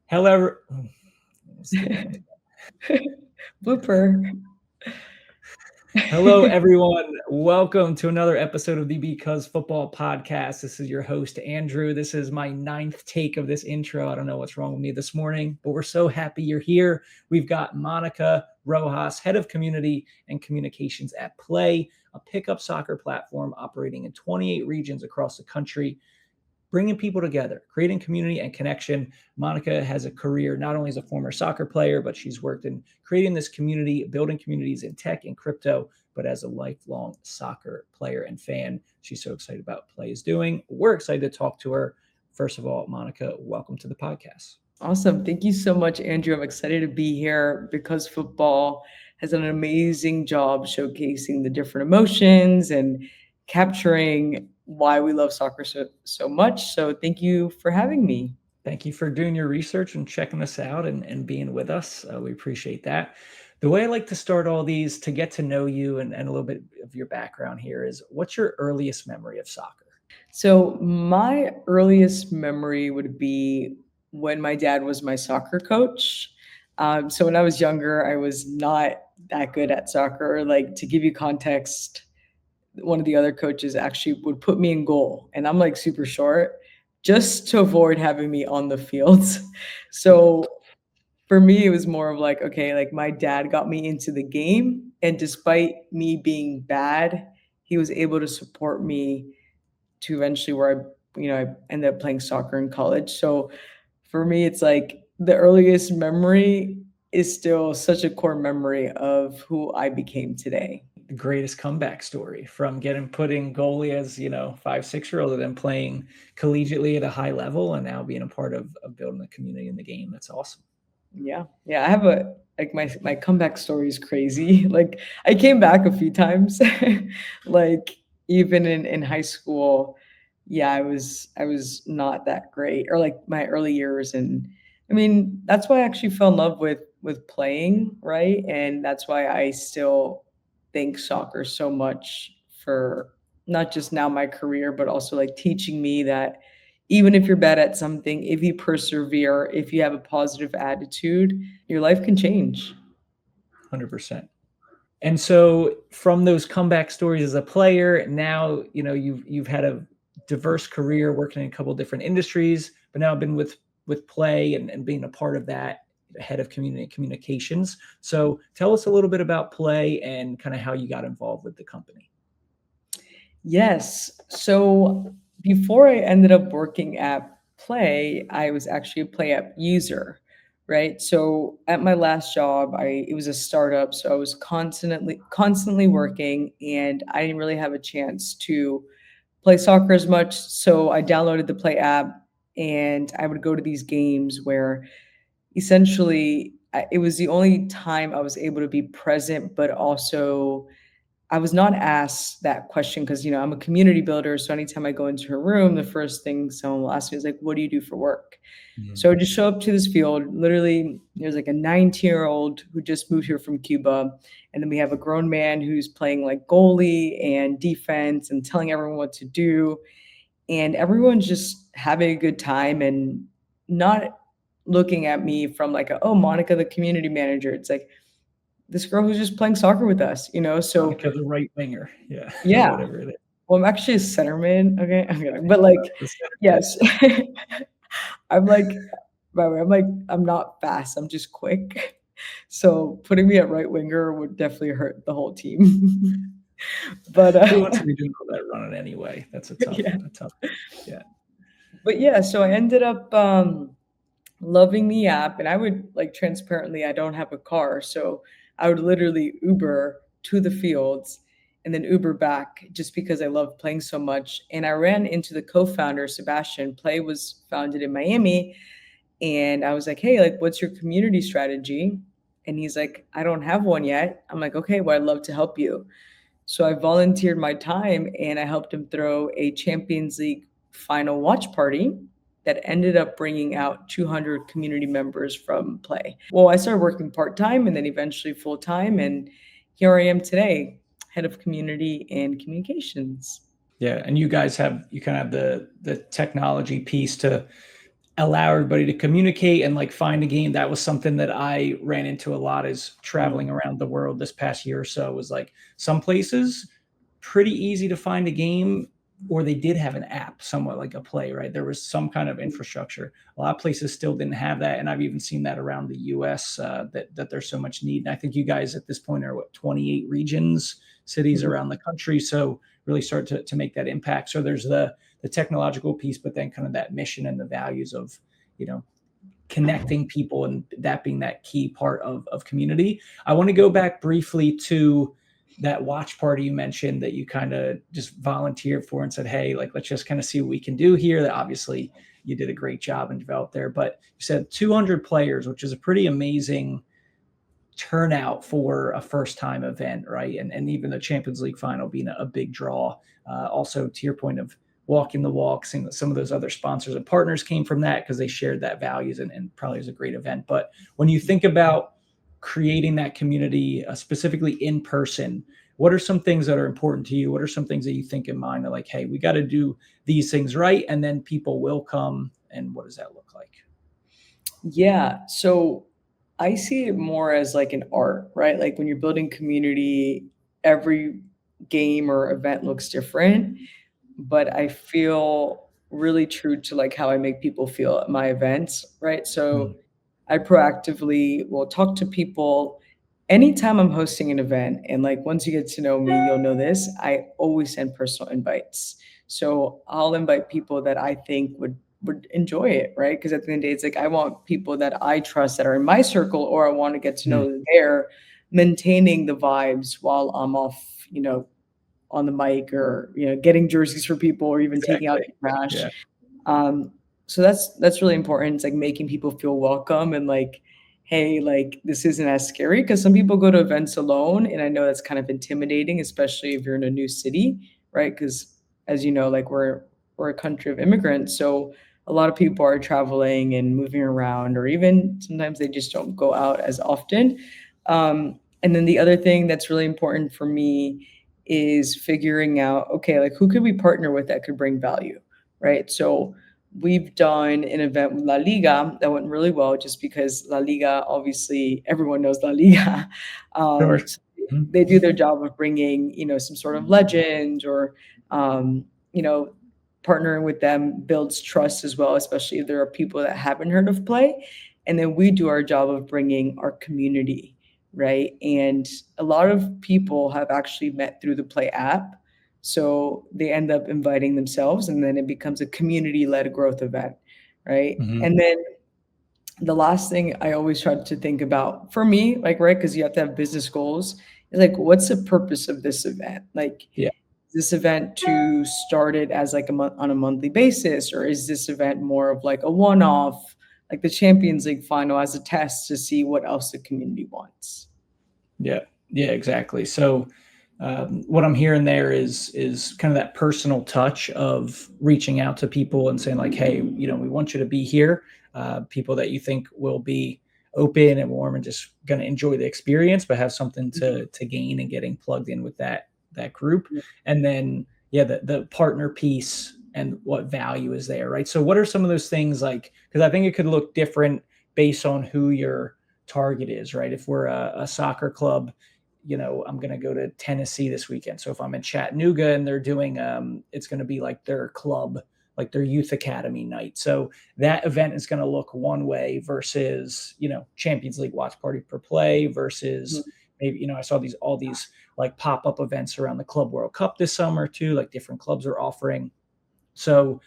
Hello, Blooper. hello, everyone. Welcome to another episode of the Because Football Podcast. This is your host, Andrew. This is my ninth take of this intro. I don't know what's wrong with me this morning, but we're so happy you're here. We've got Monica Rojas, Head of Community and Communications at Plei, a pickup soccer platform operating in 28 regions across the country, bringing people together, creating community and connection. Monica has a career not only as a former soccer player, but she's worked in creating this community, building communities in tech and crypto, but as a lifelong soccer player and fan. She's so excited about what Plei is doing. We're excited to talk to her. First of all, Monica, welcome to the podcast. Awesome. Thank you so much, Andrew. I'm excited to be here because football has done an amazing job showcasing the different emotions and capturing why we love soccer so much. So thank you for having me. Thank you for doing your research and checking us out and being with us. We appreciate that. The way I like to start all these to get to know you and a little bit of your background here is what's your earliest memory of soccer? So my earliest memory would be when my dad was my soccer coach. So when I was younger, I was not that good at soccer. Like to give you context, one of the other coaches actually would put me in goal, and I'm like super short, just to avoid having me on the fields. So for me, it was more of like, okay, like my dad got me into the game, and despite me being bad, he was able to support me to eventually where I ended up playing soccer in college. So for me, it's like the earliest memory is still such a core memory of who I became today. The greatest comeback story from getting put in goalie as 5, 6 year old, and then playing collegiately at a high level, and now being a part of building the community in the game. That's awesome. Yeah. Yeah. I have a like my comeback story is crazy. Like I came back a few times. Like even in high school, yeah, I was not that great. Or like my early years. And I mean, that's why I actually fell in love with playing, right? And that's why I still think soccer so much for not just now my career, but also like teaching me that even if you're bad at something, if you persevere, if you have a positive attitude, your life can change. 100%. And so from those comeback stories as a player, now you've had a diverse career working in a couple of different industries, but now I've been with Plei and being a part of that, head of community communications. So tell us a little bit about Plei and kind of how you got involved with the company. Yes. So before I ended up working at Plei, I was actually a Play app user, right? So at my last job, I it was a startup, so I was constantly working, and I didn't really have a chance to play soccer as much. So I downloaded the Play app, and I would go to these games where essentially it was the only time I was able to be present, but also I was not asked that question because, I'm a community builder. So anytime I go into a room, the first thing someone will ask me is like, what do you do for work? So I just show up to this field. Literally, there's like a 19-year-old who just moved here from Cuba. And then we have a grown man who's playing like goalie and defense and telling everyone what to do. And everyone's just having a good time and not looking at me from like, oh, Monica, the community manager. It's like, this girl who's just playing soccer with us. So Monica, the right winger. Yeah. Or yeah. whatever it is. Well, I'm actually a centerman. Okay. I'm kidding. But like, The center. yes. I'm like, by the way, I'm not fast. I'm just quick. So putting me at right winger would definitely hurt the whole team. But Who wants to be doing all that running anyway? That's yeah. a tough. Yeah. But yeah, so I ended up loving the app, and I would like transparently, I don't have a car, so I would literally Uber to the fields and then Uber back just because I love playing so much. And I ran into the co-founder, Sebastian. Play was founded in Miami, and I was like, "Hey, like what's your community strategy?" And he's like, "I don't have one yet." I'm like, "Okay, well I'd love to help you." So I volunteered my time and I helped him throw a Champions League final watch party that ended up bringing out 200 community members from Play. Well, I started working part time and then eventually full time. And here I am today, head of community and communications. Yeah. And you guys you kind of have the technology piece to allow everybody to communicate and like find a game. That was something that I ran into a lot as Mm, traveling around the world this past year or so. Was like some places pretty easy to find a game, or they did have an app, somewhat like a Play, right? There was some kind of mm, infrastructure. A lot of places still didn't have that, and I've even seen that around the U.S. That there's so much need. And I think you guys at this point are what 28 regions, cities mhm, around the country, so really start to make that impact. So there's the technological piece, but then kind of that mission and the values of you know connecting people and that being that key part of community. I want to go back briefly to that watch party you mentioned that you kind of just volunteered for and said, hey, like, let's just kind of see what we can do here. That obviously you did a great job and developed there. But you said 200 players, which is a pretty amazing turnout for a first time event, right? And even the Champions League final being a big draw. Also, to your point of walking the walk, seeing that some of those other sponsors and partners came from that because they shared that values and probably was a great event. But when you think about creating that community, specifically in person, what are some things that are important to you? What are some things that you think in mind are like, hey, we got to do these things right, and then people will come? And what does that look like? yeah, so I see it more as like an art, right? Like when you're building community, every game or event looks different, but I feel really true to like how I make people feel at my events, right? Mm, So I proactively will talk to people anytime I'm hosting an event. And like once you get to know me, you'll know this. I always send personal invites. So I'll invite people that I think would enjoy it, right? Because at the end of the day, it's like I want people that I trust that are in my circle, or I want to get to mm, know they're maintaining the vibes while I'm off, on the mic or getting jerseys for people or even taking out exactly. the trash. Yeah. So that's really important. It's like making people feel welcome and like, hey, like this isn't as scary because some people go to events alone, and I know that's kind of intimidating, especially if you're in a new city, right? Because as you know, like we're a country of immigrants, so a lot of people are traveling and moving around, or even sometimes they just don't go out as often. And then the other thing that's really important for me is figuring out, okay, like who could we partner with that could bring value, right? So we've done an event with La Liga that went really well just because La Liga, obviously, everyone knows La Liga. Sure. So Mhm. they do their job of bringing, some sort of legend or, um, you know, partnering with them builds trust as well, especially if there are people that haven't heard of Play. And then we do our job of bringing our community, right? And a lot of people have actually met through the Play app, so they end up inviting themselves, and then it becomes a community-led growth event, right? Mhm. And then the last thing I always try to think about for me, like, right, because you have to have business goals, is like, what's the purpose of this event? Like, Yeah. is this event to start it as like a month on a monthly basis, or is this event more of like a one-off, like the Champions League final as a test to see what else the community wants? Yeah, yeah, exactly. So, what I'm hearing there is kind of that personal touch of reaching out to people and saying like, "Hey, we want you to be here." People that you think will be open and warm and just going to enjoy the experience, but have something Mhm. to gain and getting plugged in with that group. And then, yeah, the partner piece and what value is there, right? So, what are some of those things like? Because I think it could look different based on who you're target is, right? If we're a soccer club, I'm going to go to Tennessee this weekend. So if I'm in Chattanooga and they're doing, it's going to be like their club, like their youth academy night. So that event is going to look one way versus, Champions League watch party per play versus Mhm. maybe, I saw all these like pop up events around the Club World Cup this summer too, like different clubs are offering. So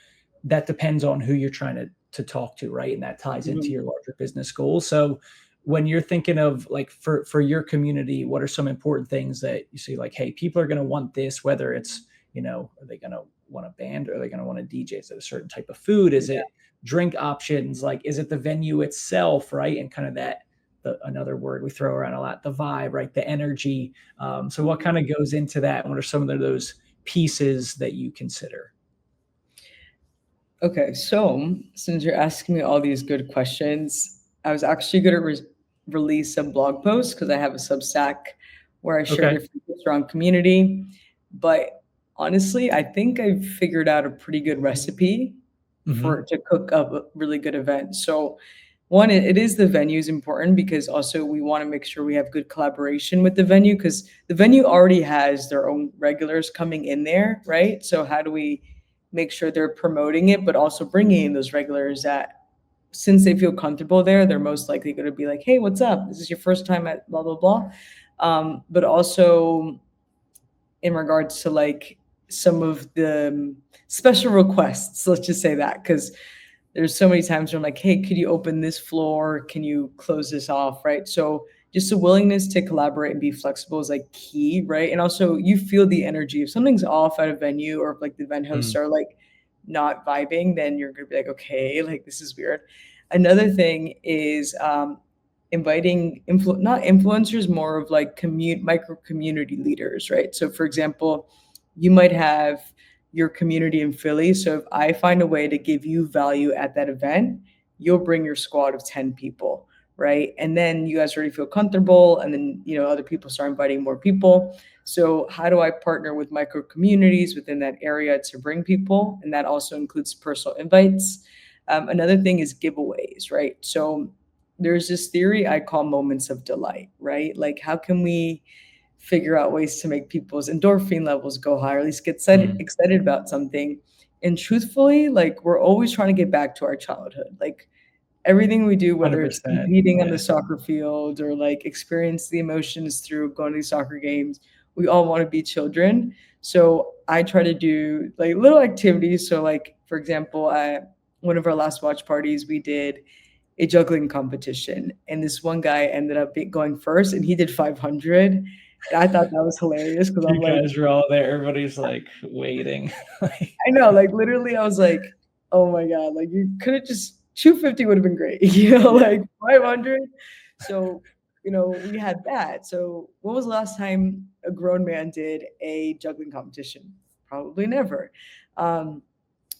that depends on who you're trying to talk to, right? And that ties into Mhm. your larger business goals. So when you're thinking of like for your community, what are some important things that you see like, hey, people are going to want this, whether it's, are they going to want a band? Or are they going to want a DJ? Is it a certain type of food? Is Yeah. it drink options? Like, is it the venue itself, right? And kind of another word we throw around a lot, the vibe, right? The energy. So what kind of goes into that? And what are some of those pieces that you consider? Okay, so since you're asking me all these good questions, I was actually going to release a blog post because I have a Substack where I share Okay. different tips around community. But honestly, I think I've figured out a pretty good recipe Mhm. to cook up a really good event. So one, it is the venue is important because also we want to make sure we have good collaboration with the venue because the venue already has their own regulars coming in there, right? So how do we make sure they're promoting it, but also bringing in those regulars that since they feel comfortable there, they're most likely going to be like, hey, what's up? This is your first time at blah, blah, blah. But also in regards to like some of the special requests, let's just say that, because there's so many times where I'm like, hey, could you open this floor? Can you close this off? Right. So just a willingness to collaborate and be flexible is like key, right? And also you feel the energy. If something's off at a venue or if like the event hosts Mm. are like not vibing, then you're gonna be like, okay, like this is weird. Another thing is inviting not influencers, more of like micro community leaders, right? So for example, you might have your community in Philly. So if I find a way to give you value at that event, you'll bring your squad of 10 people, right? And then you guys already feel comfortable and then, other people start inviting more people. So how do I partner with micro communities within that area to bring people? And that also includes personal invites. Another thing is giveaways, right? So there's this theory I call moments of delight, right? Like how can we figure out ways to make people's endorphin levels go higher, at least get Mm. excited about something. And truthfully, like we're always trying to get back to our childhood. Like everything we do, whether it's 100%. competing on Yeah. the soccer field or like experience the emotions through going to these soccer games, we all want to be children. So I try to do like little activities. So like for example, at one of our last watch parties, we did a juggling competition, and this one guy ended up going first, and he did 500. And I thought that was hilarious because I'm You like, guys were all there. Everybody's, like, waiting. Like, I know, like literally, I was like, oh my god, like you could have just 250 would have been great, yeah. like 500. So we had that. So when was the last time a grown man did a juggling competition? Probably never. Um,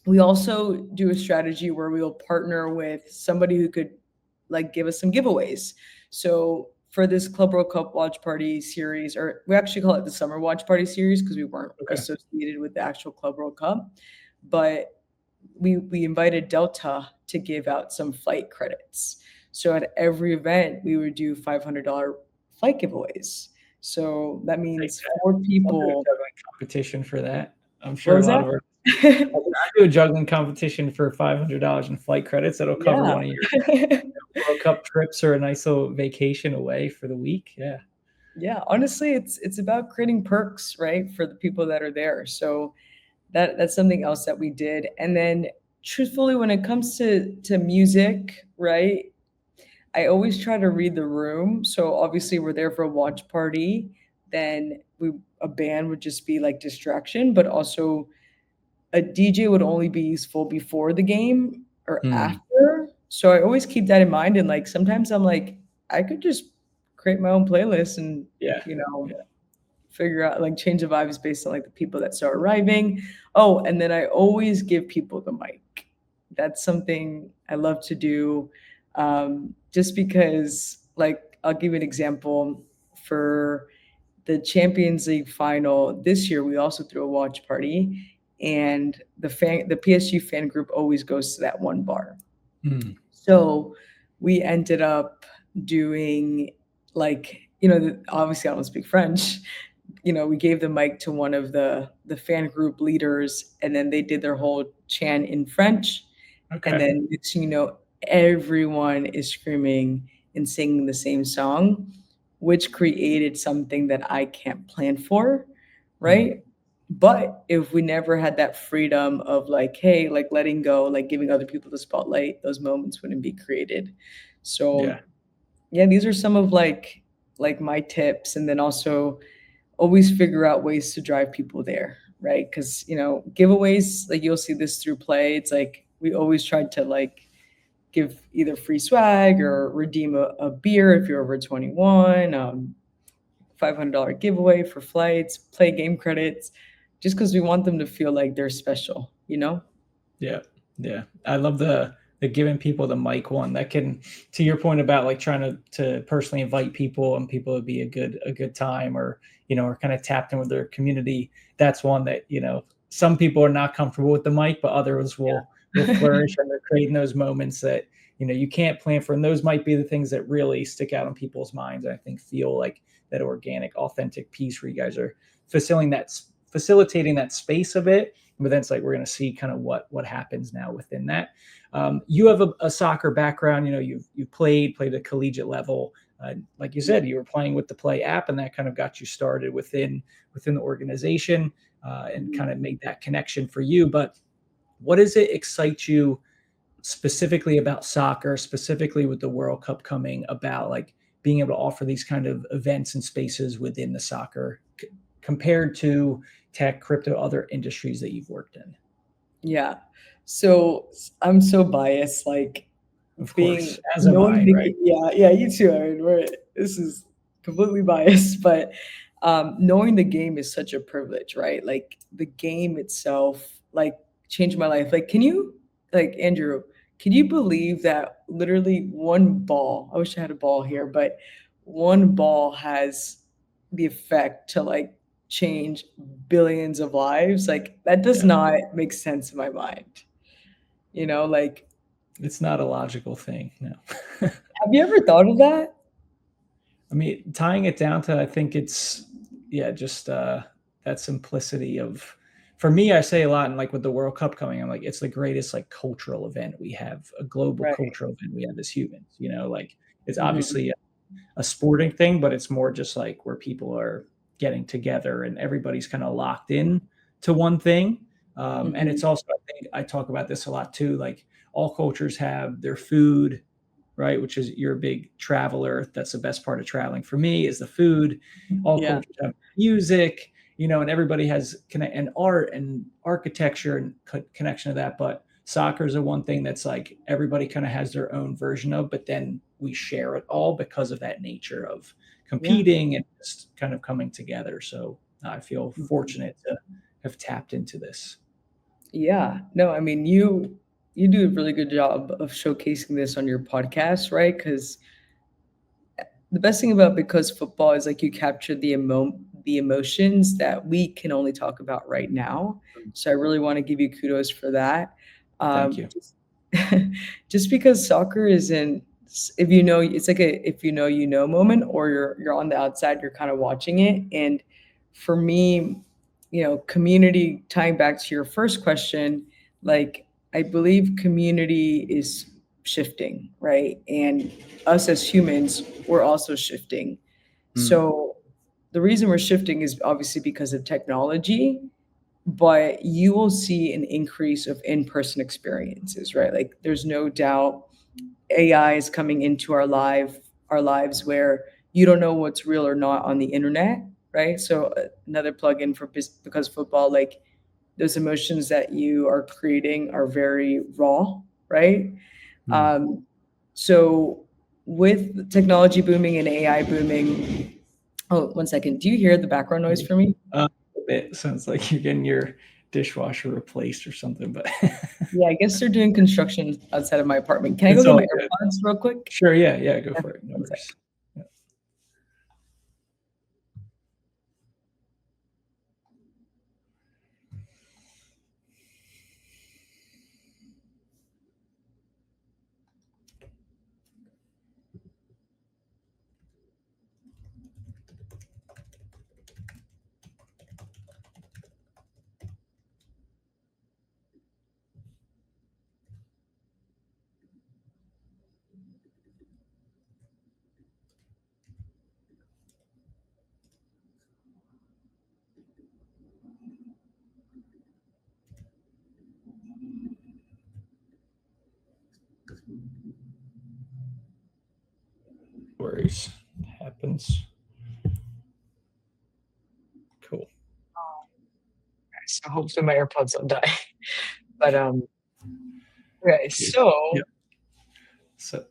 we also do a strategy where we'll partner with somebody who could like give us some giveaways. So for this Club World Cup watch party series, or we actually call it the Summer Watch Party series because we weren't Okay. associated with the actual Club World Cup, but we invited Delta to give out some flight credits. So at every event, we would do $500 flight giveaways. So that Take means that. four I'll do a people. juggling competition for that. I'm What sure a was lot that? of our I do a juggling competition for $500 in flight credits that'll cover Yeah. one of your World Cup trips or a nice little vacation away for the week. Yeah. Yeah, honestly, it's about creating perks, right, for the people that are there. So that's something else that we did. And then truthfully, when it comes to music, right, I always try to read the room. So obviously we're there for a watch party, then a band would just be like distraction, but also a DJ would only be useful before the game or Mm. after. So I always keep that in mind. And like sometimes I'm like, I could just create my own playlist and, Yeah. you know, Yeah. figure out like change the vibes based on like the people that start arriving. Oh, and then I always give people the mic. That's something I love to do. Just because like I'll give you an example for the Champions League final this year, we also threw a watch party, and the PSG fan group always goes to that one bar. Mm. So we ended up doing like obviously I don't speak French. We gave the mic to one of the fan group leaders, and then they did their whole chant in French, and Okay. then next thing you know, everyone is screaming and singing the same song, which created something that I can't plan for, Mm. right? But if we never had that freedom of like, hey, like letting go, like giving other people the spotlight, those moments wouldn't be created. So Yeah. yeah, these are some of like my tips, and then also always figure out ways to drive people there, right? Because giveaways, like you'll see this through Play. It's like we always try to like give either free swag or redeem a beer if you're over 21. $500 giveaway for flights, Play game credits, just because we want them to feel like they're special. Yeah. Yeah. I love the giving people the mic one. That can, to your point about like trying to personally invite people and people to be a good time, or or kind of tapped in with their community. That's one that some people are not comfortable with the mic, but others will will flourish, and they're creating those moments that you can't plan for, and those might be the things that really stick out in people's minds. I think feel like that organic, authentic piece where you guys are facilitating that space a bit, but then it's like we're going to see kind of what happens now within that. You have a soccer background. You've played at collegiate level. Like you said, you were playing with the Plei app, and that kind of got you started within the organization, and kind of made that connection for you. But what does it excite you specifically about soccer, specifically with the World Cup coming, about like being able to offer these kind of events and spaces within the soccer compared to tech, crypto, other industries that you've worked in? Yeah. So I'm so biased, like Of being course, as am knowing I, the right? yeah, yeah, you too. I mean, this is completely biased, but knowing the game is such a privilege, right? Like the game itself, like changed my life. Like, like Andrew, can you believe that literally one ball? I wish I had a ball here, but one ball has the effect to like change billions of lives. Like that does Yeah. not make sense in my mind. Like It's not a logical thing. No. have you ever thought of that? I mean, tying it down to, I think it's, yeah, just that simplicity of, for me, I say a lot, and like with the World Cup coming, I'm like, it's the greatest like cultural event we have, a global Right. cultural event we have as humans. Like it's Mhm. obviously a sporting thing, but it's more just like where people are getting together and everybody's kind of locked in to one thing. And Mhm. it's also, I think I talk about this a lot too, like all cultures have their food, right? Which is, you're a big traveler. That's the best part of traveling for me, is the food. All Yeah. cultures have music, and everybody has and art and architecture and connection to that. But soccer is the one thing that's like everybody kind of has their own version of, but then we share it all because of that nature of Yeah. competing and just kind of coming together. So I feel Mhm. fortunate to have tapped into this. Yeah. No, I mean, you do a really good job of showcasing this on your podcast, right? Because the best thing about because football is like you capture the emotions that we can only talk about right now. So I really want to give you kudos for that. Thank you. Just, just because soccer isn't, if you know, it's like a if you know moment, or you're on the outside, you're kind of watching it. And for me, community, tying back to your first question, like I believe community is shifting, right? And us as humans, we're also shifting. Mm, So the reason we're shifting is obviously because of technology, but you will see an increase of in-person experiences, right? Like there's no doubt AI is coming into our lives where you don't know what's real or not on the internet, right? So another plugin for because football, like those emotions that you are creating are very raw, right? mm. Um, so with technology booming and AI booming, oh, one second. Do you hear the background noise for me? A bit sounds like you're getting your dishwasher replaced or something, but Yeah, I guess they're doing construction outside of my apartment. Can I go it's get my all good. AirPods real quick? Sure, yeah, yeah, go Yeah, for it. No one sec. worries. Yeah. No worries. Happens. Cool. So hopefully my AirPods don't die. But okay, Good. so Yeah. So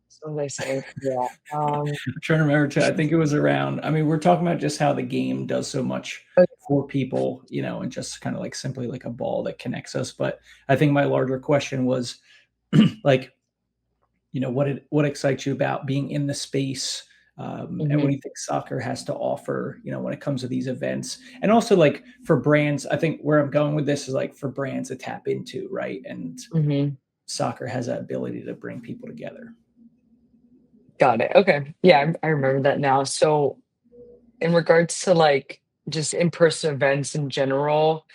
so what was I saying? Yeah. I'm trying to remember too. I think it was around, I mean, we're talking about just how the game does so much for people, and just kind of like simply like a ball that connects us. But I think my larger question was like, what excites you about being in the space, And what do Mhm. you think soccer has to offer, when it comes to these events? And also, like, for brands, I think where I'm going with this is like for brands to tap into, right? And Mhm. soccer has that ability to bring people together. Got it. Okay. Yeah, I remember that now. So in regards to like just in-person events in general,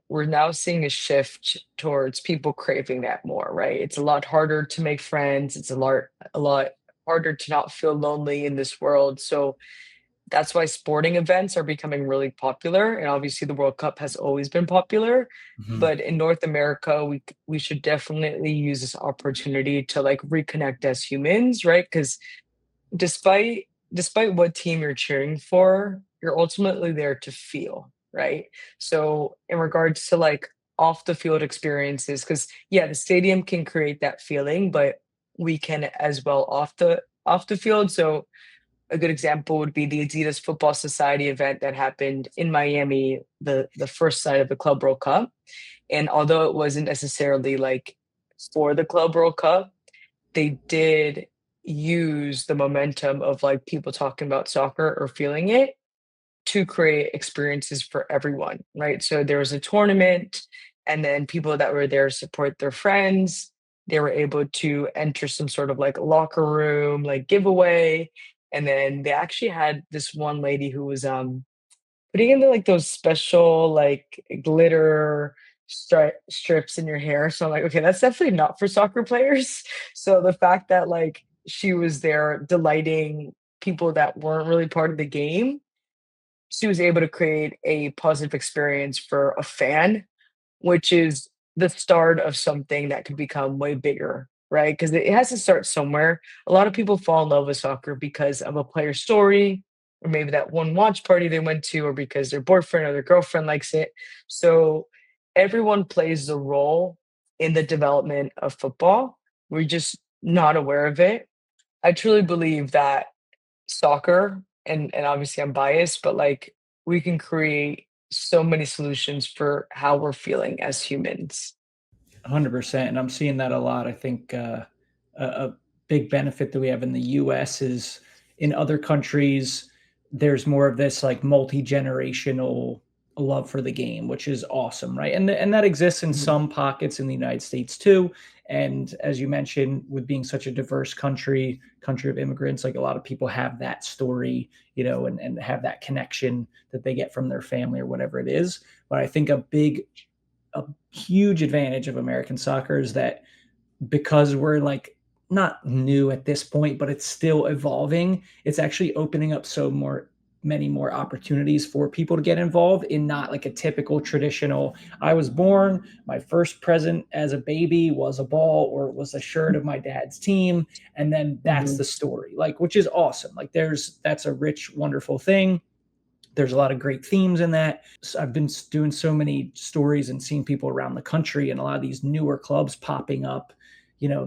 we're now seeing a shift towards people craving that more, right? It's a lot harder to make friends. It's a lot harder to not feel lonely in this world. So that's why sporting events are becoming really popular. And obviously the World Cup has always been popular. Mhm. But in North America, we should definitely use this opportunity to like reconnect as humans, right? Because despite despite what team you're cheering for, you're ultimately there to feel, right? So in regards to like off the field experiences, because yeah, the stadium can create that feeling, but we can as well off the field. So a good example would be the Adidas Football Society event that happened in Miami, the first side of the Club World Cup. And although it wasn't necessarily like for the Club World Cup, they did use the momentum of, like, people talking about soccer or feeling it to create experiences for everyone, right? So there was a tournament, and then people that were there to support their friends, they were able to enter some sort of, like, locker room, like, giveaway, and then they actually had this one lady who was, putting in the, like, those special, like, glitter strips in your hair, so I'm like, "Okay, that's definitely not for soccer players." So the fact that, like, she was there delighting people that weren't really part of the game, she was able to create a positive experience for a fan, which is the start of something that could become way bigger, right? Because it has to start somewhere. A lot of people fall in love with soccer because of a player story, or maybe that one watch party they went to, or because their boyfriend or their girlfriend likes it. So everyone plays a role in the development of football. We're just not aware of it. I truly believe that soccer, and obviously I'm biased, but like we can create so many solutions for how we're feeling as humans. 100%, and I'm seeing that a lot. I think a big benefit that we have in the US is in other countries, there's more of this like multi-generational love for the game, which is awesome, right? And that exists in Mhm, some pockets in the United States too. And as you mentioned, with being such a diverse country of immigrants, like a lot of people have that story, and have that connection that they get from their family or whatever it is. But I think a huge advantage of American soccer is that because we're like not new at this point, but it's still evolving, it's actually opening up many more opportunities for people to get involved in not like a typical traditional I was born, my first present as a baby was a ball or was a shirt of my dad's team, and then that's mhm, the story, like, which is awesome. Like that's a rich, wonderful thing. There's a lot of great themes in that. So I've been doing so many stories and seeing people around the country and a lot of these newer clubs popping up.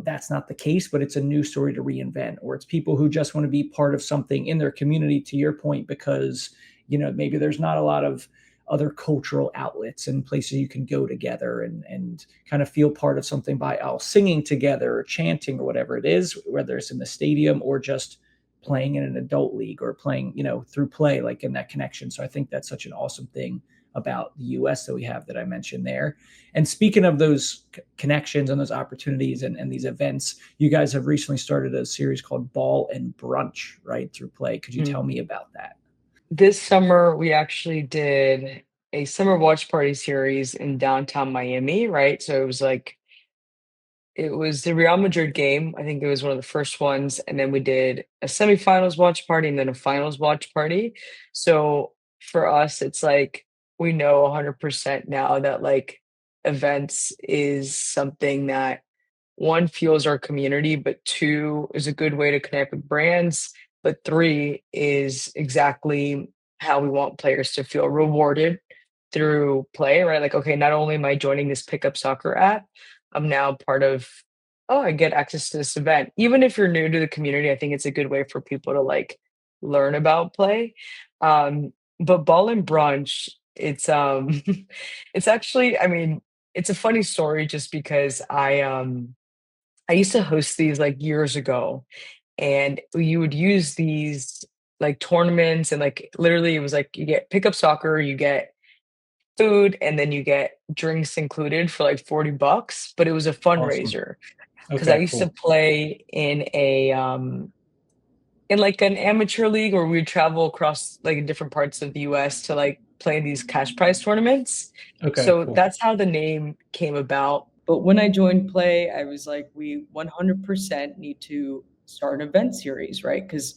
That's not the case, but it's a new story to reinvent, or it's people who just want to be part of something in their community, to your point, because, maybe there's not a lot of other cultural outlets and places you can go together and kind of feel part of something by all singing together or chanting or whatever it is, whether it's in the stadium or just playing in an adult league or playing, through Plei, like in that connection. So I think that's such an awesome thing about the US that we have that I mentioned there. And speaking of those connections and those opportunities and these events, you guys have recently started a series called Ball and Brunch, right, through Plei. Could you mhm. tell me about that? This summer, we actually did a summer watch party series in downtown Miami, right? So it was the Real Madrid game. I think it was one of the first ones, and then we did a semifinals watch party and then a finals watch party. So for us, it's like we know 100% now that like events is something that one fuels our community, but two is a good way to connect with brands, but three is exactly how we want players to feel rewarded through play, right? Like, okay, not only am I joining this pickup soccer app, I'm now part of, oh, I get access to this event. Even if you're new to the community, I think it's a good way for people to like learn about play. But ball and brunch, it's it's actually, I mean, it's a funny story just because I used to host these like years ago, and you would use these like tournaments and like literally it was like you get pickup soccer, you get food, and then you get drinks included for like $40, but it was a Awesome. fundraiser because I Okay, used to cool. play in like an amateur league where we'd travel across like different parts of the US to like play in these cash prize tournaments. Okay, So cool. that's how the name came about. But when I joined Play, I was like, we 100% need to start an event series, right? Because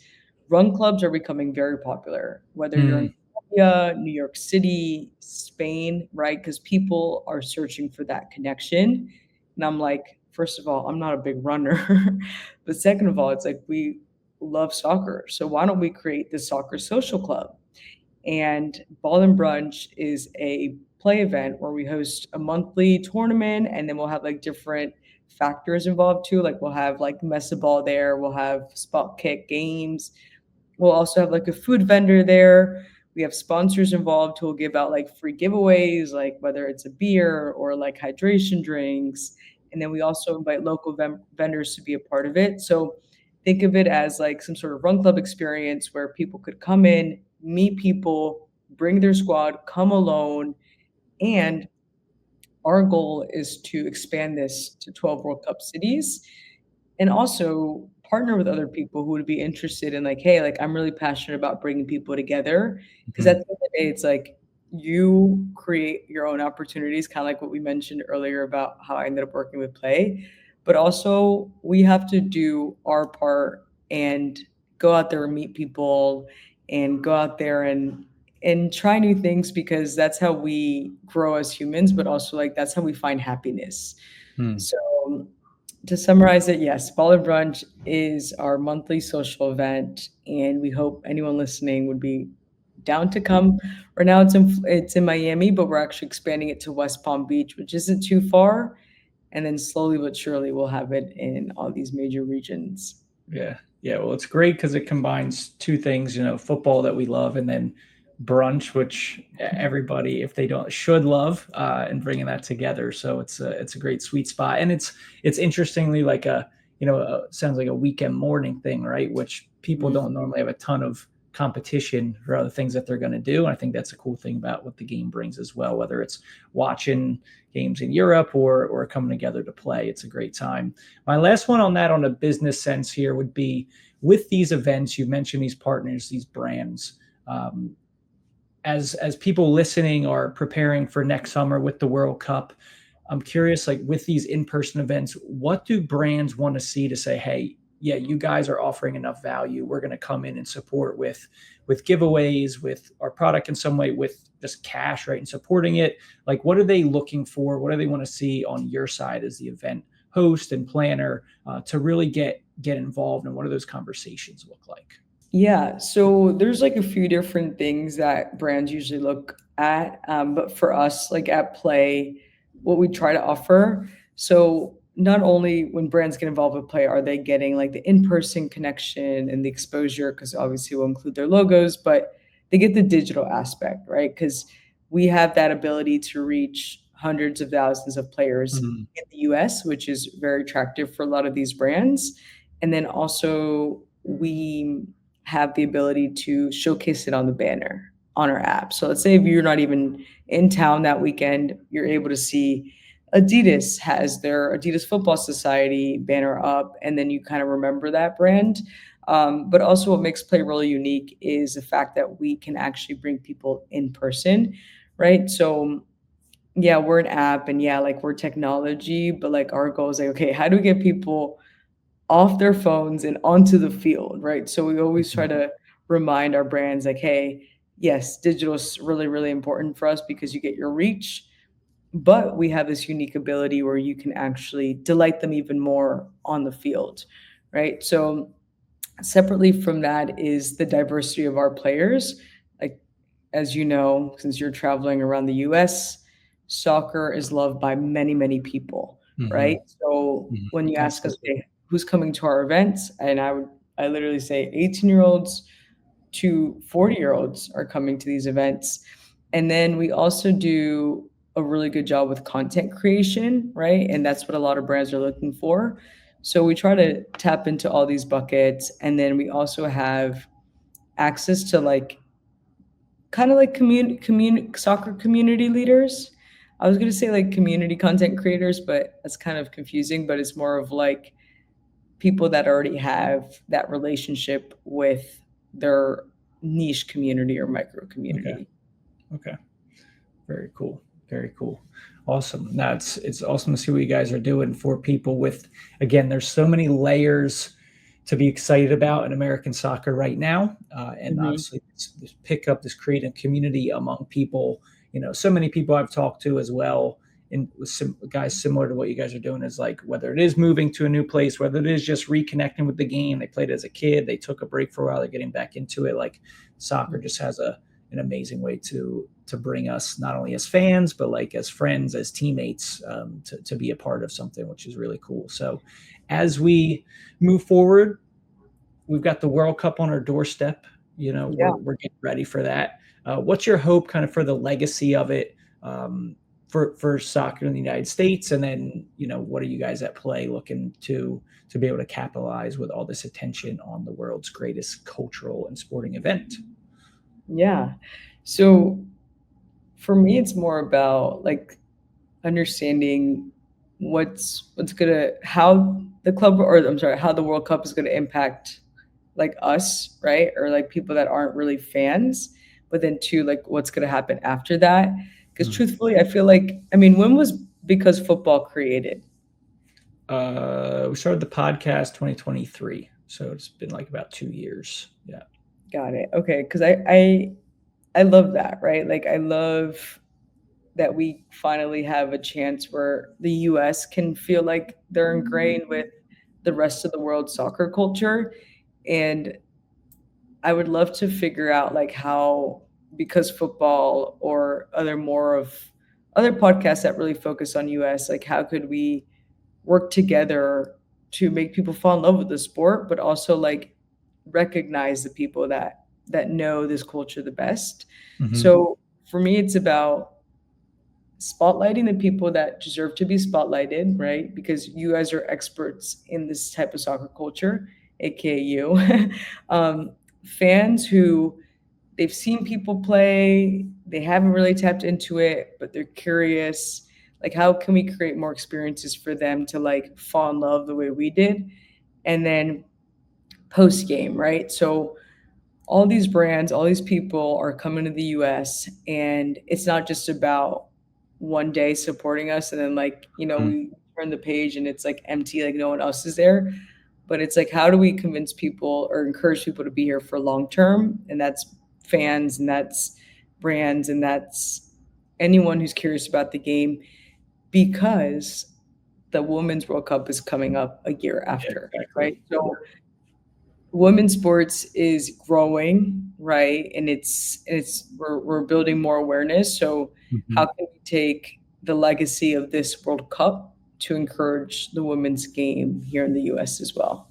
run clubs are becoming very popular, whether you're Mm, in Colombia, New York City, Spain, right? Because people are searching for that connection. And I'm like, first of all, I'm not a big runner. But second of all, it's like we love soccer. So why don't we create the soccer social club? And Ball and Brunch is a play event where we host a monthly tournament and then we'll have like different factors involved too. Like we'll have like mesa ball there, we'll have spot kick games, we'll also have like a food vendor there. We have sponsors involved who will give out like free giveaways, like whether it's a beer or like hydration drinks. And then we also invite local vendors to be a part of it. So think of it as like some sort of run club experience where people could come in, meet people, bring their squad, come alone. And our goal is to expand this to 12 World Cup cities and also partner with other people who would be interested in like, hey, like I'm really passionate about bringing people together because at mhm, the end of the day, it's like you create your own opportunities, kind of like what we mentioned earlier about how I ended up working with Play, but also we have to do our part and go out there and meet people and go out there and try new things because that's how we grow as humans, but also like that's how we find happiness. mm. So to summarize it, yes, Ball and Brunch is our monthly social event, and we hope anyone listening would be down to come. Right now, it's in Miami, but we're actually expanding it to West Palm Beach, which isn't too far. And then slowly but surely, we'll have it in all these major regions. Yeah. Yeah. Well, it's great because it combines two things, football that we love and then brunch, which everybody, if they don't, should love, and bringing that together. So it's a great sweet spot. And it's interestingly like sounds like a weekend morning thing, right? Which people Mhm. don't normally have a ton of competition for other things that they're going to do. And I think that's a cool thing about what the game brings as well, whether it's watching games in Europe or coming together to play. It's a great time. My last one on that, on a business sense here, would be with these events. You mentioned these partners, these brands. Um, as people listening are preparing for next summer with the World Cup, I'm curious, like with these in-person events, what do brands want to see to say, hey, yeah, you guys are offering enough value. We're going to come in and support with giveaways, with our product in some way, with just cash, right, and supporting it. Like, what are they looking for? What do they want to see on your side as the event host and planner, to really get involved? And what do those conversations look like? Yeah, so there's like a few different things that brands usually look at, but for us, like at Play, what we try to offer. So not only when brands get involved with Play are they getting like the in-person connection and the exposure, because obviously we'll include their logos, but they get the digital aspect, right? Because we have that ability to reach hundreds of thousands of players Mhm. in the US, which is very attractive for a lot of these brands. And then also we have the ability to showcase it on the banner on our app. So let's say if you're not even in town that weekend, you're able to see Adidas has their Adidas Football Society banner up, and then you kind of remember that brand. But also, what makes Play really unique is the fact that we can actually bring people in person, right? So yeah, we're an app, and yeah, like we're technology, but like our goal is like, okay, how do we get people off their phones and onto the field, right? So we always try Mhm. to remind our brands like, hey, yes, digital is really, really important for us because you get your reach, but we have this unique ability where you can actually delight them even more on the field, right? So separately from that is the diversity of our players. Like, as you know, since you're traveling around the US, soccer is loved by many, many people, right? Mhm. So Mhm. when you ask us, Absolutely. okay, who's coming to our events? And I literally say 18-year-olds to 40-year-olds are coming to these events. And then we also do a really good job with content creation, right? And that's what a lot of brands are looking for. So we try to tap into all these buckets, and then we also have access to like kind of like soccer community leaders. I was gonna say like community content creators, but that's kind of confusing. But it's more of like people that already have that relationship with their niche community or micro Okay. community. Okay. Very cool. Very cool. Awesome. That's it's awesome to see what you guys are doing for people with, again, there's so many layers to be excited about in American soccer right now. And Mhm. obviously this pick up this creative community among people, so many people I've talked to as well. And with some guys similar to what you guys are doing is like whether it is moving to a new place, whether it is just reconnecting with the game, they played as a kid, they took a break for a while, they're getting back into it. Like soccer just has an amazing way to bring us not only as fans but like as friends, as teammates, to be a part of something, which is really cool. So as we move forward, we've got the World Cup on our doorstep. Yeah. We're getting ready for that. What's your hope kind of for the legacy of it, for soccer in the United States? And then, what are you guys at Plei looking to be able to capitalize with all this attention on the world's greatest cultural and sporting event? Yeah. So for me, it's more about like understanding what's gonna how the club or I'm sorry, how the World Cup is gonna impact like us, right? Or like people that aren't really fans, but then two, like what's gonna happen after that. Because Mm. truthfully, I feel like I mean, when was because football created? We started the podcast 2023, so it's been like about 2 years. Yeah. Got it. Okay, because I love that, right? Like I love that we finally have a chance where the US can feel like they're ingrained with the rest of the world's soccer culture. And I would love to figure out like how because football or other podcasts that really focus on US, like how could we work together to make people fall in love with the sport, but also like recognize the people that know this culture the best. Hmm. So for me, it's about spotlighting the people that deserve to be spotlighted, right? Because you guys are experts in this type of soccer culture, aka you. um, Fans who they've seen people play, they haven't really tapped into it, but they're curious. Like, how can we create more experiences for them to like fall in love the way we did? And then post game, right? So all these brands, all these people are coming to the US, and it's not just about one day supporting us and then like, we turn the page and it's like empty, like no one else is there. But it's like how do we convince people or encourage people to be here for long term? And that's fans and that's brands and that's anyone who's curious about the game because the Women's World Cup is coming up a year Yeah, after, right? exactly. So women's sports is growing, right? And we're building more awareness. So how Mhm. can we take the legacy of this World Cup to encourage the women's game here in the US as well?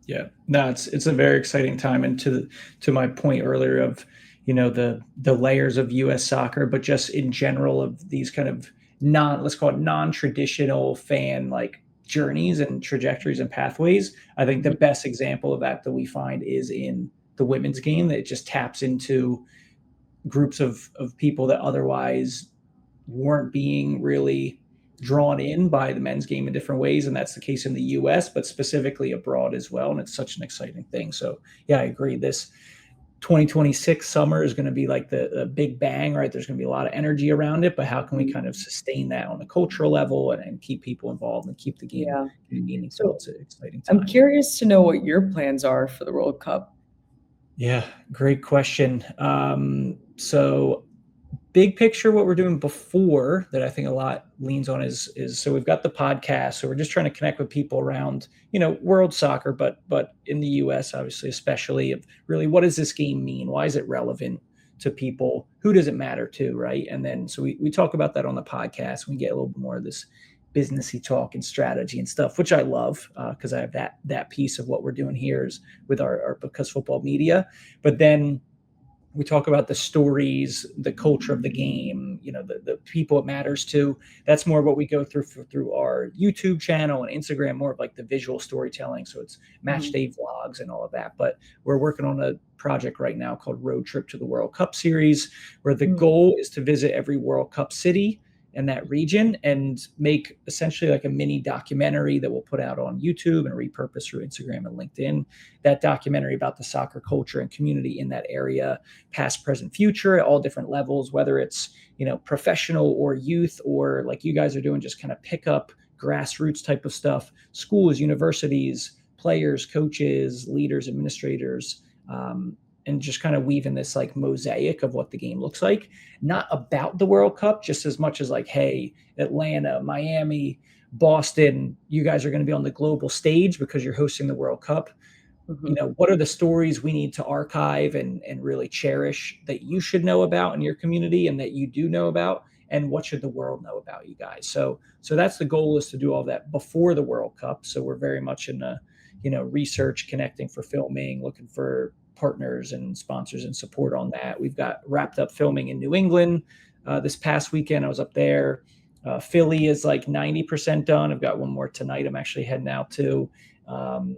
Yeah, no, it's a very exciting time, and to my point earlier of the layers of U.S. soccer, but just in general of these kind of let's call it non-traditional fan like journeys and trajectories and pathways. I think the Mhm. best example of that we find is in the women's game, that it just taps into groups of people that otherwise weren't being really drawn in by the men's game in different ways. And that's the case in the US, but specifically abroad as well. And it's such an exciting thing. So, yeah, I agree. This 2026 summer is going to be like the big bang, right? There's going to be a lot of energy around it, but how can we kind of sustain that on a cultural level and keep people involved and keep the game Yeah. meaningful? So It's an exciting I'm time. curious to know what your plans are for the World Cup. Yeah, great question. So big picture, what we're doing before that I think a lot leans on is so we've got the podcast. So we're just trying to connect with people around, world soccer, but in the US, obviously, especially of really what does this game mean? Why is it relevant to people? Who does it matter to? Right. And then so we talk about that on the podcast. We get a little bit more of this businessy talk and strategy and stuff, which I love because I have that piece of what we're doing here is with our because football media. But then we talk about the stories, the culture of the game, the people it matters to. That's more what we go through our YouTube channel and Instagram, more of like the visual storytelling. So it's match Mhm. day vlogs and all of that. But we're working on a project right now called Road Trip to the World Cup Series, where the Mhm. goal is to visit every World Cup city in that region and make essentially like a mini documentary that we'll put out on YouTube and repurpose through Instagram and LinkedIn. That documentary about the soccer culture and community in that area, past, present, future, at all different levels, whether it's professional or youth, or like you guys are doing, just kind of pick up grassroots type of stuff, schools, universities, players, coaches, leaders, administrators, and just kind of weaving this like mosaic of what the game looks like, not about the World Cup just as much as like, hey, Atlanta, Miami, Boston, you guys are going to be on the global stage because you're hosting the World Cup. Mhm. What are the stories we need to archive and really cherish that you should know about in your community and that you do know about, and what should the world know about you guys? So that's the goal, is to do all that before the World Cup. So we're very much in the research, connecting for filming, looking for partners and sponsors and support on that. We've got wrapped up filming in New England this past weekend. I was up there. Philly is like 90% done. I've got one more tonight I'm actually heading out to. Um,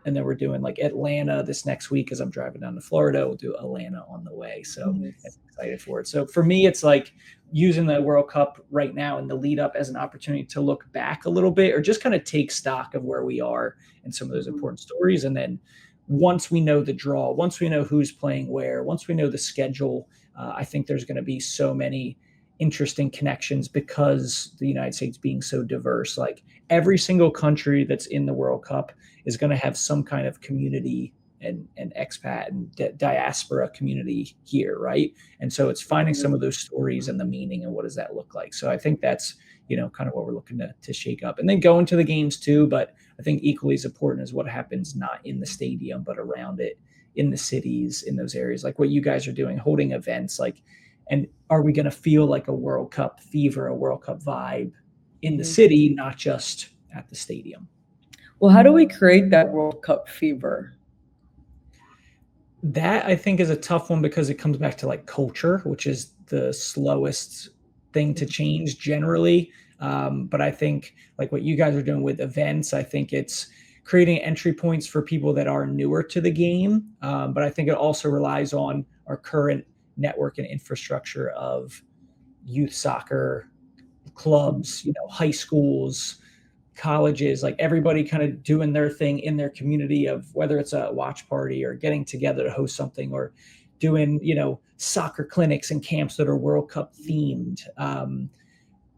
and then we're doing like Atlanta this next week as I'm driving down to Florida. We'll do Atlanta on the way. So I'm Nice. excited for it. So for me, it's like using the World Cup right now and the lead up as an opportunity to look back a little bit, or just kind of take stock of where we are and some of those Mhm. important stories. And then once we know the draw, once we know who's playing where, once we know the schedule, I think there's going to be so many interesting connections because the United States being so diverse. Like every single country that's in the World Cup is going to have some kind of community and expat and diaspora community here, right? And so it's finding some of those stories and the meaning and what does that look like. So I think that's kind of what we're looking to shake up, and then go into the games too. But I think equally as important is what happens not in the stadium but around it, in the cities, in those areas, like what you guys are doing, holding events like. And are we going to feel like a World Cup fever, a World Cup vibe in the Mhm. city, not just at the stadium? Well, how do we create that World Cup fever? That I think is a tough one because it comes back to like culture, which is the slowest thing to change generally. But I think like what you guys are doing with events, I think it's creating entry points for people that are newer to the game. But I think it also relies on our current network and infrastructure of youth soccer clubs, high schools, colleges, like everybody kind of doing their thing in their community, of whether it's a watch party or getting together to host something, or doing, soccer clinics and camps that are World Cup themed.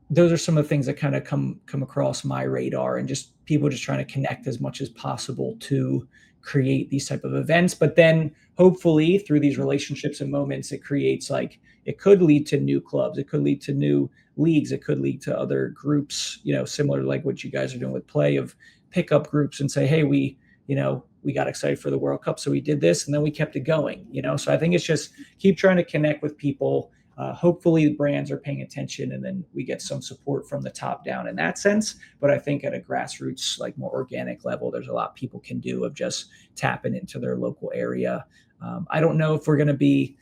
Those are some of the things that kind of come across my radar, and just people just trying to connect as much as possible to create these type of events. But then hopefully through these relationships and moments, it creates like, it could lead to new clubs, it could lead to new leagues, it could lead to other groups, similar to like what you guys are doing with Plei, of pickup groups and say, hey, we got excited for the World Cup, so we did this, and then we kept it going. So I think it's just keep trying to connect with people. Hopefully the brands are paying attention, and then we get some support from the top down in that sense. But I think at a grassroots, like more organic level, there's a lot people can do of just tapping into their local area. I don't know if we're going to be,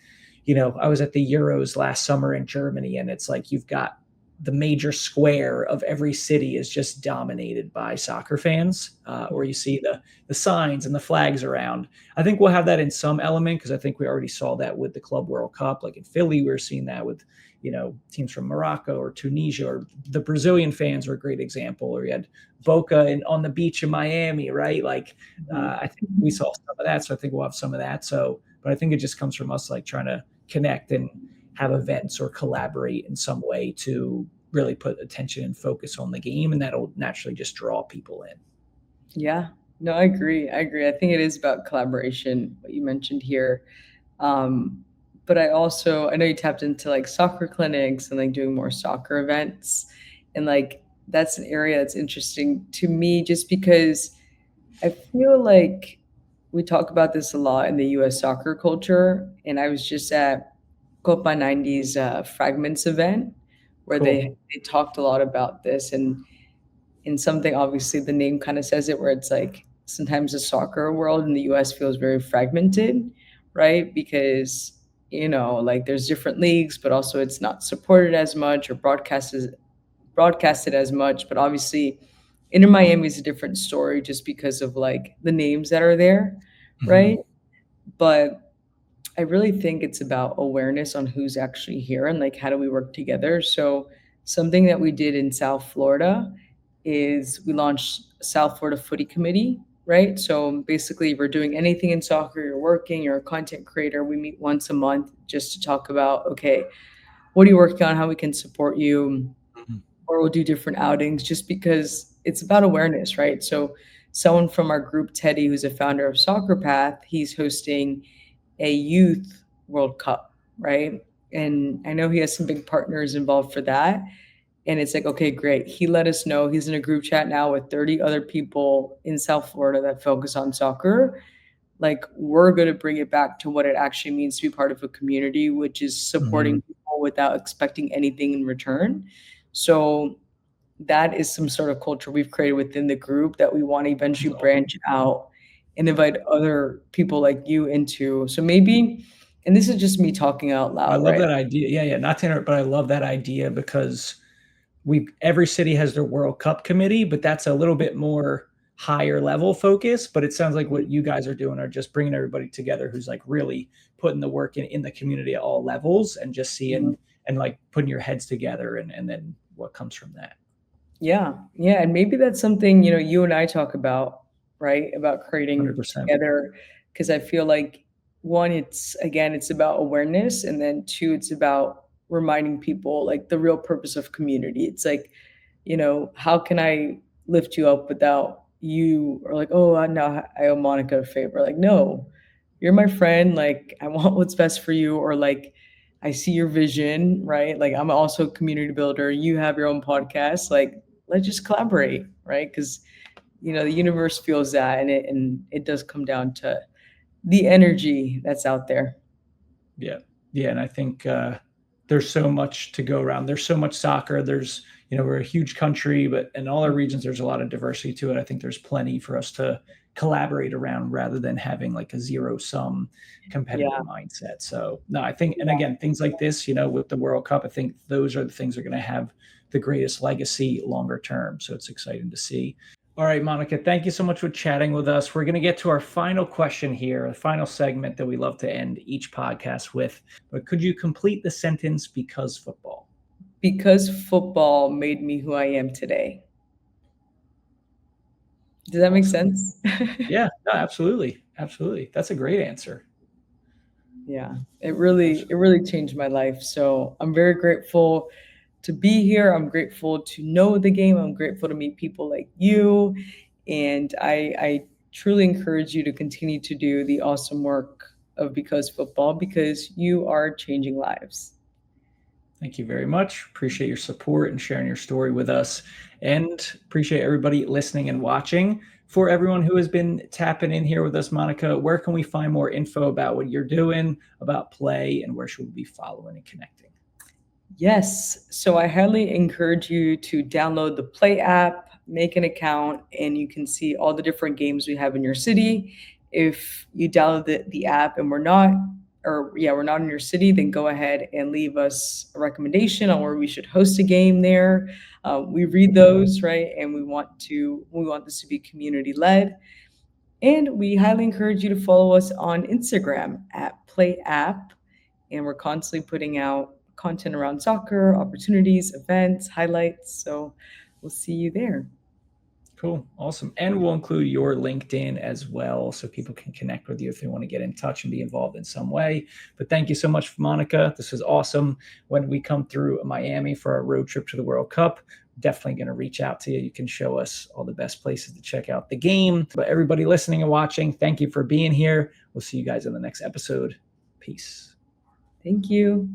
I was at the Euros last summer in Germany, and it's like you've got the major square of every city is just dominated by soccer fans, or you see the signs and the flags around. I think we'll have that in some element, because I think we already saw that with the Club World Cup. Like in Philly, we were seeing that with teams from Morocco or Tunisia, or the Brazilian fans were a great example. Or you had Boca on the beach in Miami, right? Like Mhm. I think we saw some of that, so I think we'll have some of that. So, but I think it just comes from us like trying to connect and have events or collaborate in some way to really put attention and focus on the game, and that'll naturally just draw people in. Yeah. No, I agree. I agree. I think it is about collaboration, what you mentioned here. Um, but I know you tapped into like soccer clinics and like doing more soccer events. And like that's an area that's interesting to me just because I feel like we talk about this a lot in the US soccer culture. And I was just at Copa 90's Fragments event where Cool. they talked a lot about this. And in something, obviously, the name kind of says it, where it's like sometimes the soccer world in the US feels very fragmented, right? Because like there's different leagues, but also it's not supported as much or broadcasted as much. But obviously, Inter Miami is a different story just because of like the names that are there, right? Mhm. But I really think it's about awareness on who's actually here and like how do we work together. So something that we did in South Florida is we launched South Florida Footy Committee, right? So basically, if we're doing anything in soccer, you're working, you're a content creator, we meet once a month just to talk about, okay, what are you working on, how we can support you, Mhm. or we'll do different outings just because it's about awareness, right? So someone from our group, Teddy, who's a founder of Soccer Path, he's hosting a youth World Cup, right? And I know he has some big partners involved for that. And it's like, okay, great. He let us know he's in a group chat now with 30 other people in South Florida that focus on soccer. Like, we're going to bring it back to what it actually means to be part of a community, which is Mhm. supporting people without expecting anything in return. So, that is some sort of culture we've created within the group that we want to That's eventually awesome. branch out and invite other people like you into. So maybe, and this is just me talking out I loud, love right? that idea. Yeah, yeah, not to interrupt, but I love that idea because we every city has their World Cup committee, but that's a little bit more higher level focus. But it sounds like what you guys are doing are just bringing everybody together who's like really putting the work in the community at all levels and just Mhm. seeing and like putting your heads together and then what comes from that. Yeah, yeah, and maybe that's something, you and I talk about, right? About creating 100%. together, because I feel like one, it's again, it's about awareness, and then two, it's about reminding people like the real purpose of community. It's like, how can I lift you up without you or like, oh, no, I owe Monica a favor. Like, no, you're my friend. Like, I want what's best for you, or like, I see your vision, right? Like, I'm also a community builder. You have your own podcast. Like, let's just collaborate, right? Because the universe feels that, and it does come down to the energy that's out there. Yeah. Yeah, and I think, there's so much to go around. There's so much soccer. We're a huge country, but in all our regions, there's a lot of diversity to it. I think there's plenty for us to collaborate around rather than having like a zero-sum competitive Yeah, mindset. So, no, I think and yeah, again, things like this, with the World Cup, I think those are the things that are gonna have the greatest legacy longer term. So it's exciting to see. All right, Monica, thank you so much for chatting with us. We're going to get to our final question here, the final segment that we love to end each podcast with. But could you complete the sentence because football? because football made me who I am today. Does that make Awesome. sense? Yeah, no, absolutely. Absolutely. That's a great answer. Yeah, it really changed my life. So I'm very grateful to be here. I'm grateful to know the game. I'm grateful to meet people like you. And I truly encourage you to continue to do the awesome work of Because Football, because you are changing lives. Thank you very much. Appreciate your support and sharing your story with us. And appreciate everybody listening and watching. For everyone who has been tapping in here with us, Monica, where can we find more info about what you're doing, about Plei, and where should we be following and connecting? Yes. So I highly encourage you to download the Play app, make an account, and you can see all the different games we have in your city. If you download the app and we're not in your city, then go ahead and leave us a recommendation on where we should host a game there. We read those, right? And we want this to be community led. And we highly encourage you to follow us on Instagram at Play App, and we're constantly putting out content around soccer, opportunities, events, highlights. So we'll see you there. Cool. Awesome. And we'll include your LinkedIn as well so people can connect with you if they want to get in touch and be involved in some way. But thank you so much, Monica. This was awesome. When we come through Miami for our road trip to the World Cup, definitely going to reach out to you. You can show us all the best places to check out the game. But everybody listening and watching, thank you for being here. We'll see you guys in the next episode. Peace. Thank you.